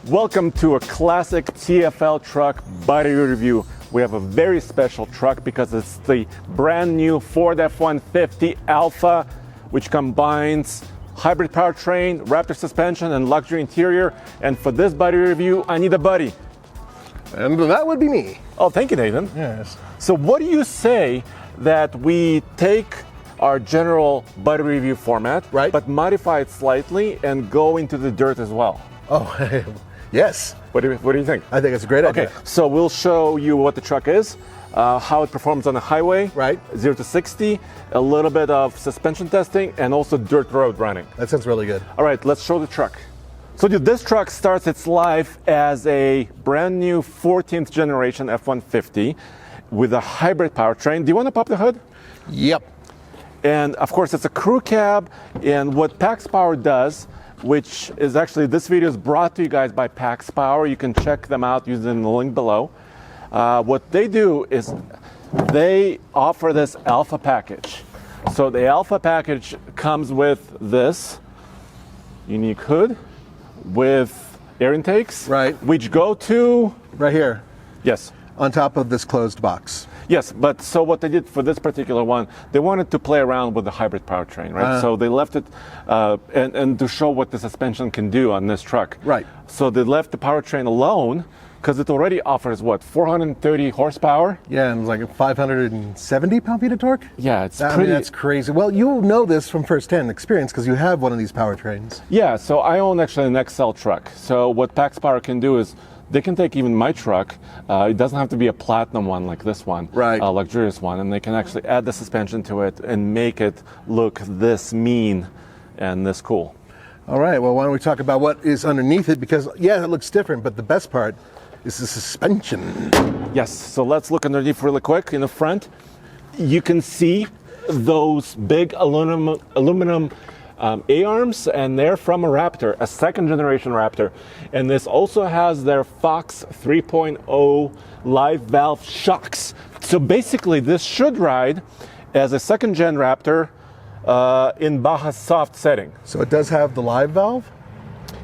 Welcome to a classic TFL truck body review. We have a very special truck because it's the brand new Ford F-150 Alpha, which combines hybrid powertrain, Raptor suspension, and luxury interior. And for this body review, I need a buddy. And that would be me. Oh, thank you, Nathan. Yes. So what do you say that we take our general body review format, right, but modify it slightly and go into the dirt as well? Oh, yes. What do you think? I think it's a great idea. Okay, so we'll show you what the truck is, how it performs on the highway, right, 0 to 60, a little bit of suspension testing, and also dirt road running. That sounds really good. All right, let's show the truck. So dude, this truck starts its life as a brand new 14th generation F-150 with a hybrid powertrain. Do you want to pop the hood? Yep. And of course, it's a crew cab, and what PaxPower does, which is actually, this video is brought to you guys by PaxPower. You can check them out using the link below. What they do is they offer this Alpha package. So the Alpha package comes with this unique hood with air intakes, right, which go to right here. Yes. On top of this closed box. Yes, but so what they did for this particular one, they wanted to play around with the hybrid powertrain, right? So they left it, and to show what the suspension can do on this truck. Right. So they left the powertrain alone because it already offers what, 430 horsepower? Yeah, and like 570 pound-feet of torque? Yeah, it's I pretty. mean, that's crazy. Well, you know this from first-hand experience because you have one of these powertrains. Yeah, so I own actually an XL truck. So what PaxPower can do is they can take even my truck. It doesn't have to be a platinum one like this one, right? A luxurious one, and they can actually add the suspension to it and make it look this mean and this cool. All right, well, why don't we talk about what is underneath it? Because, yeah, it looks different, but the best part is the suspension. Yes, so let's look underneath really quick. In the front, you can see those big aluminum A-arms, and they're from a Raptor, a second generation Raptor. And this also has their Fox 3.0 live valve shocks. So basically this should ride as a second gen Raptor in Baja soft setting. So it does have the live valve?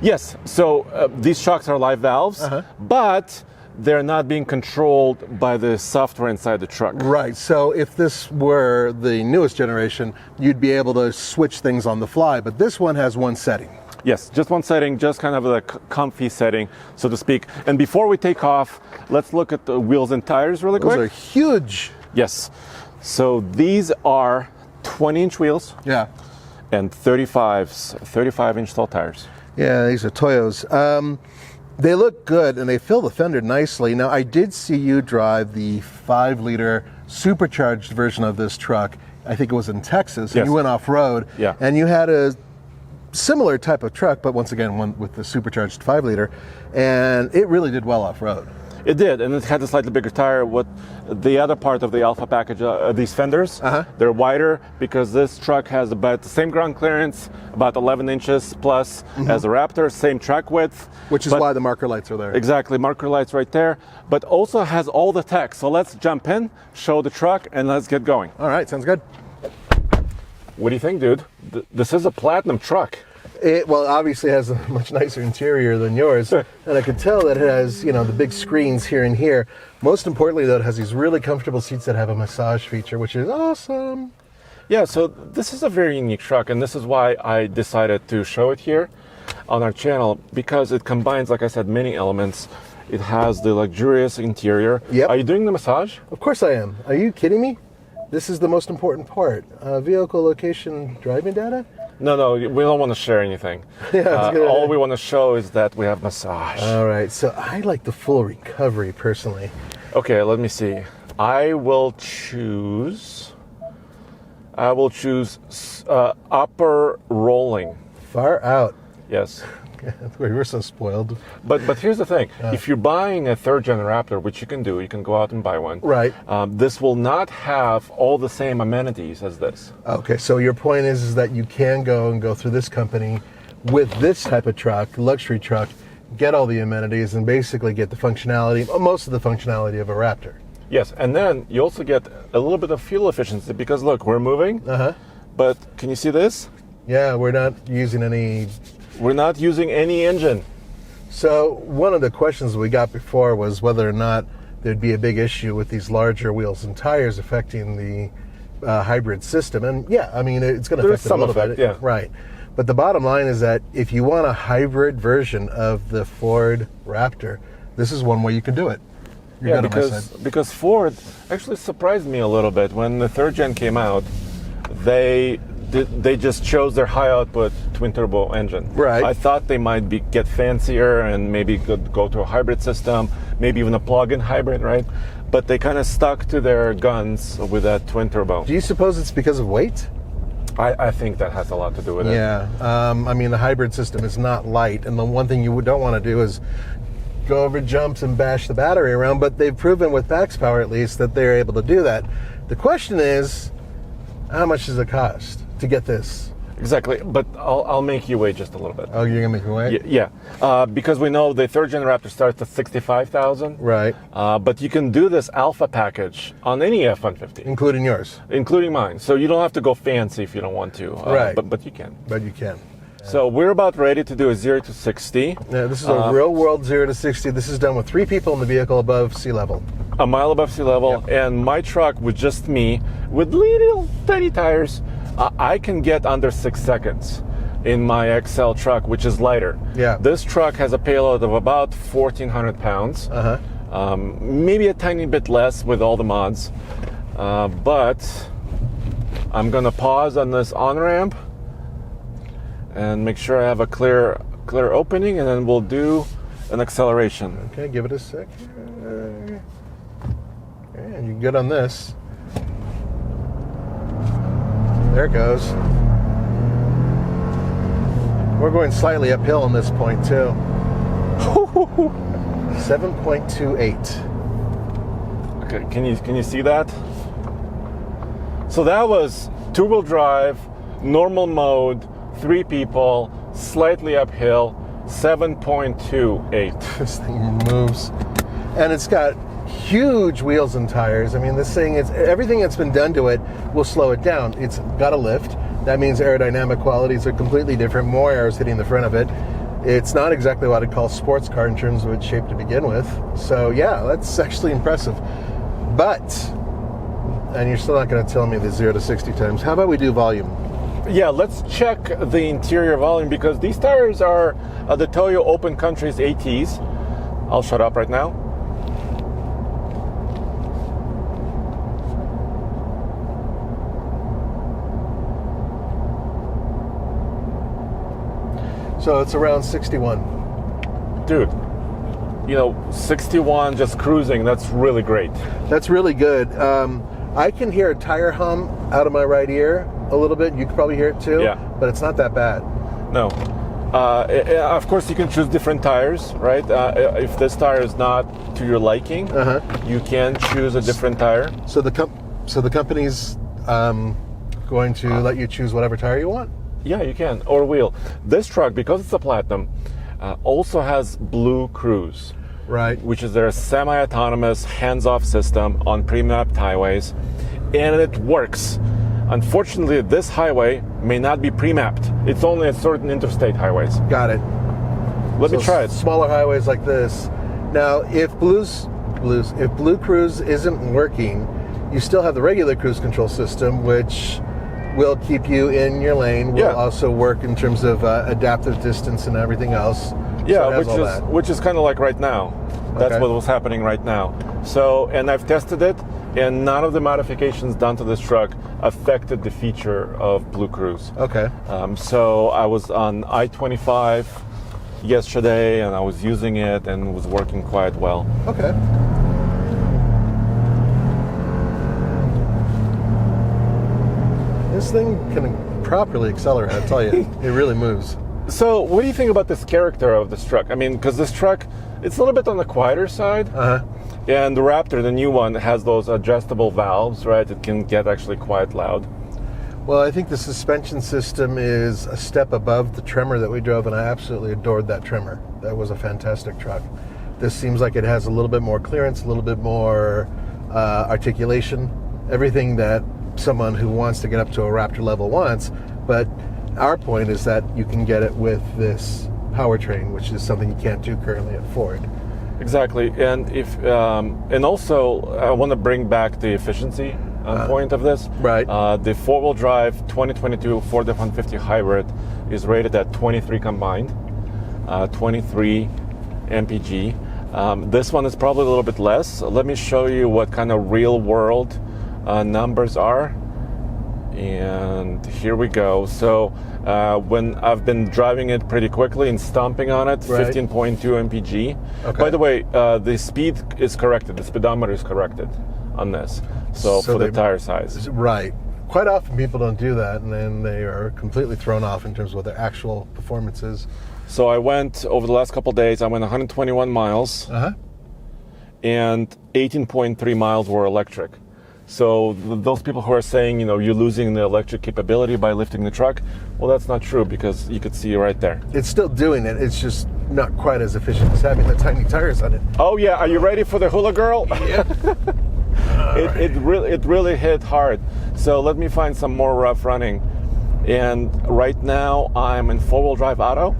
Yes, so these shocks are live valves, but they're not being controlled by the software inside the truck. Right, so if this were the newest generation, you'd be able to switch things on the fly, but this one has one setting. Yes, just one setting, just kind of a comfy setting, so to speak. And before we take off, let's look at the wheels and tires really quick. Those are huge. Yes, so these are 20-inch wheels. Yeah. And 35-inch tall tires. Yeah, these are Toyos. They look good and they fill the fender nicely. Now, I did see you drive the 5-liter supercharged version of this truck. I think it was in Texas. And yes. You went off-road. Yeah. And you had a similar type of truck, but once again, one with the supercharged 5-liter. And it really did well off-road. It did, and it had a slightly bigger tire. What the other part of the Alpha package, these fenders, they're wider because this truck has about the same ground clearance, about 11 inches plus as a Raptor, same track width. Which is why the marker lights are there. Exactly, marker lights right there, but also has all the tech. So let's jump in, show the truck, and let's get going. All right, sounds good. What do you think, dude? This is a platinum truck. It, well, obviously has a much nicer interior than yours, and I can tell that it has, you know, the big screens here and here. Most importantly, though, it has these really comfortable seats that have a massage feature, which is awesome. Yeah, so this is a very unique truck, and this is why I decided to show it here on our channel, because it combines, like I said, many elements. It has the luxurious interior. Yep. Are you doing the massage? Of course I am. Are you kidding me? This is the most important part. Vehicle location driving data? No, we don't want to share anything. Yeah, all we want to show is that we have massage. All right, so I like the full recovery personally. Okay, let me see. I will choose upper rolling. Far out. Yes. We were so spoiled. But here's the thing. If you're buying a third-gen Raptor, which you can do, you can go out and buy one. Right. This will not have all the same amenities as this. Okay, so your point is that you can go through this company with this type of truck, luxury truck, get all the amenities and basically get the functionality, most of the functionality of a Raptor. Yes, and then you also get a little bit of fuel efficiency because look, we're moving, but can you see this? Yeah, we're not using any engine. So one of the questions we got before was whether or not there'd be a big issue with these larger wheels and tires affecting the hybrid system. And yeah, I mean, it's going to affect it a little bit. Yeah. Right. But the bottom line is that if you want a hybrid version of the Ford Raptor, this is one way you can do it. You're good on my side. Because Ford actually surprised me a little bit. When the third gen came out, they just chose their high output twin turbo engine. Right. I thought they might get fancier and maybe go to a hybrid system, maybe even a plug-in hybrid, right? But they kind of stuck to their guns with that twin turbo. Do you suppose it's because of weight? I think that has a lot to do with it. Yeah. I mean, the hybrid system is not light, and the one thing you don't want to do is go over jumps and bash the battery around, but they've proven with PaxPower at least that they're able to do that. The question is, how much does it cost to get this? Exactly, but I'll make you wait just a little bit. Oh, you're gonna make me wait? Yeah, because we know the third gen Raptor starts at $65,000. Right. But you can do this alpha package on any F-150, Including yours? including mine. So you don't have to go fancy if you don't want to. Right. But you can. But you can. So we're about ready to do a 0 to 60. Yeah, this is a real world 0 to 60. This is done with 3 people in the vehicle above sea level. A mile above sea level, and my truck with just me, with little tiny tires, I can get under 6 seconds in my XL truck, which is lighter. Yeah. This truck has a payload of about 1,400 pounds. Maybe a tiny bit less with all the mods. But I'm gonna pause on this on-ramp and make sure I have a clear opening, and then we'll do an acceleration. Okay, give it a sec. Yeah, you're good on this. There it goes. We're going slightly uphill on this point too. 7.28. Okay, can you see that? So that was two-wheel drive, normal mode, 3 people, slightly uphill, 7.28. This thing moves. And it's got huge wheels and tires. I mean, this thing is, everything that's been done to it will slow it down. It's got a lift. That means aerodynamic qualities are completely different, more air's hitting the front of it. It's not exactly what I'd call sports car in terms of its shape to begin with. So yeah, that's actually impressive. But, and you're still not going to tell me the 0 to 60 times. How about we do volume? Yeah, let's check the interior volume, because these tires are the Toyo Open Country's ATs. I'll shut up right now. So it's around 61. Dude, 61 just cruising, that's really great. That's really good. I can hear a tire hum out of my right ear a little bit. You can probably hear it too. Yeah. But it's not that bad. No. Of course, you can choose different tires, right? If this tire is not to your liking, you can choose a different tire. So the company's going to let you choose whatever tire you want? Yeah, you can, or wheel. This truck, because it's a Platinum, also has Blue Cruise. Right. Which is their semi-autonomous hands-off system on pre-mapped highways, and it works. Unfortunately, this highway may not be pre-mapped. It's only at certain interstate highways. Got it. Let me try it. Smaller highways like this. Now, if Blue Cruise isn't working, you still have the regular cruise control system, which will keep you in your lane. Will also work in terms of adaptive distance and everything else. Yeah, which is kind of like right now. That's what was happening right now. So, and I've tested it, and none of the modifications done to this truck affected the feature of Blue Cruise. Okay. So I was on I-25 yesterday, and I was using it, and it was working quite well. Okay. This thing can properly accelerate, I tell you. It really moves. So what do you think about this character of this truck? I mean, because this truck, it's a little bit on the quieter side. And the Raptor, the new one, has those adjustable valves, right? It can get actually quite loud. Well, I think the suspension system is a step above the Tremor that we drove, and I absolutely adored that Tremor. That was a fantastic truck. This seems like it has a little bit more clearance, a little bit more articulation, everything that someone who wants to get up to a Raptor level wants. But our point is that you can get it with this powertrain, which is something you can't do currently at Ford. Exactly, and also I want to bring back the efficiency point of this. Right. The four-wheel drive 2022 Ford F-150 hybrid is rated at 23 combined, 23 mpg. This one is probably a little bit less. Let me show you what kind of real-world numbers are. And here we go. So when I've been driving it pretty quickly and stomping on it, right. 15.2 mpg. Okay. By the way, the speed is corrected. The speedometer is corrected on this. So for the tire size. Right. Quite often people don't do that, and then they are completely thrown off in terms of what their actual performance is. So I went, over the last couple of days, I went 121 miles, and 18.3 miles were electric. So those people who are saying, you're losing the electric capability by lifting the truck, well, that's not true, because you could see right there. It's still doing it. It's just not quite as efficient as having the tiny tires on it. Oh yeah, are you ready for the hula girl? Yeah. It really hit hard. So let me find some more rough running. And right now I'm in four-wheel drive auto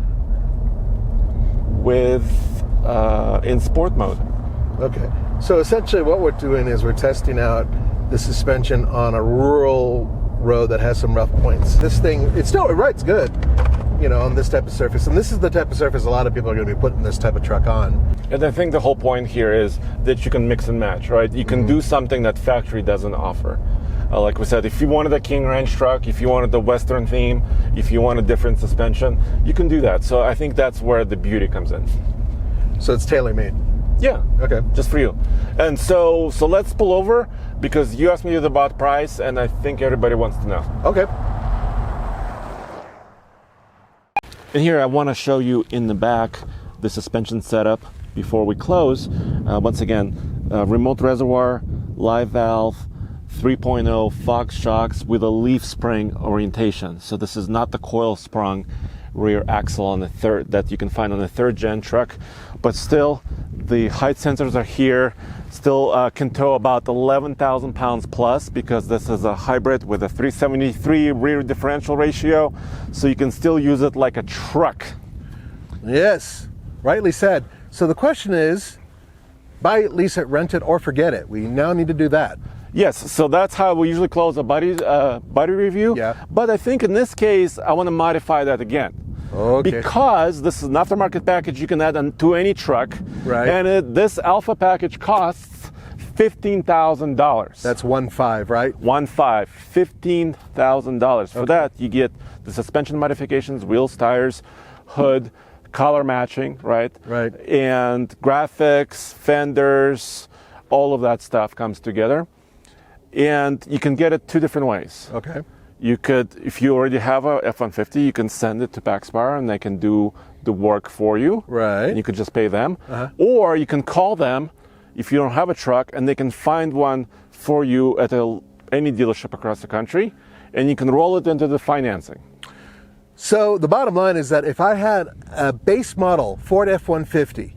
in sport mode. Okay. So essentially what we're doing is we're testing out the suspension on a rural road that has some rough points. This thing, it rides good, on this type of surface. And this is the type of surface a lot of people are going to be putting this type of truck on. And I think the whole point here is that you can mix and match, right? You can do something that factory doesn't offer. Like we said, if you wanted a King Ranch truck, if you wanted the Western theme, if you want a different suspension, you can do that. So I think that's where the beauty comes in. So it's tailor-made. Yeah. Okay. Just for you. And so let's pull over, because you asked me about price, and I think everybody wants to know. Okay. And here I want to show you in the back the suspension setup before we close. Once again, remote reservoir, live valve, 3.0 Fox shocks with a leaf spring orientation. So this is not the coil sprung rear axle on the third that you can find on the third gen truck, but still the height sensors are here. Still can tow about 11,000 pounds plus, because this is a hybrid with a 373 rear differential ratio, so you can still use it like a truck. Yes, rightly said. So the question is, buy it, lease it, rent it, or forget it. We now need to do that. Yes, so that's how we usually close a body review. Yeah. But I think in this case, I want to modify that again. Okay. Because this is an aftermarket package you can add to any truck. Right. And this Alpha package costs $15,000. That's 1.5, right? 1.5, $15,000. For that, you get the suspension modifications, wheels, tires, hood, color matching, right? Right. And graphics, fenders, all of that stuff comes together. And you can get it two different ways. Okay. You could, if you already have a F-150, you can send it to PaxPower and they can do the work for you. Right. And you could just pay them. Or you can call them if you don't have a truck, and they can find one for you at any dealership across the country, and you can roll it into the financing. So the bottom line is that if I had a base model Ford F-150,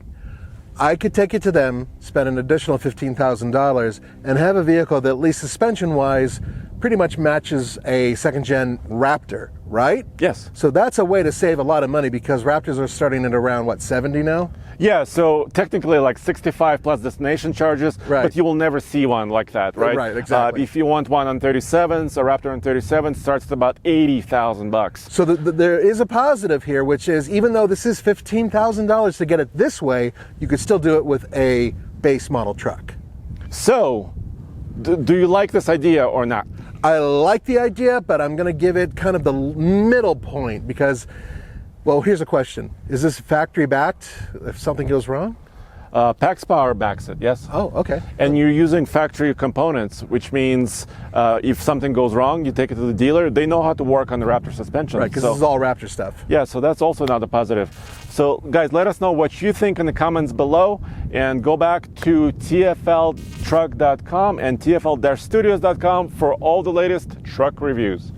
I could take it to them, spend an additional $15,000, and have a vehicle that, at least suspension-wise, pretty much matches a second-gen Raptor, right? Yes. So that's a way to save a lot of money, because Raptors are starting at around, what, 70 now? Yeah, so technically like 65 plus destination charges, right. But you will never see one like that, right? Right, exactly. If you want one on 37s, a Raptor on 37 starts at about $80,000. So there is a positive here, which is, even though this is $15,000 to get it this way, you could still do it with a base model truck. So, do you like this idea or not? I like the idea, but I'm going to give it kind of the middle point, because, well, here's a question. Is this factory backed if something goes wrong? PaxPower backs it, yes. Oh, okay. And you're using factory components, which means if something goes wrong, you take it to the dealer. They know how to work on the Raptor suspension. Right, because this is all Raptor stuff. Yeah, so that's also another positive. So, guys, let us know what you think in the comments below, and go back to tfltruck.com and tfl-studios.com for all the latest truck reviews.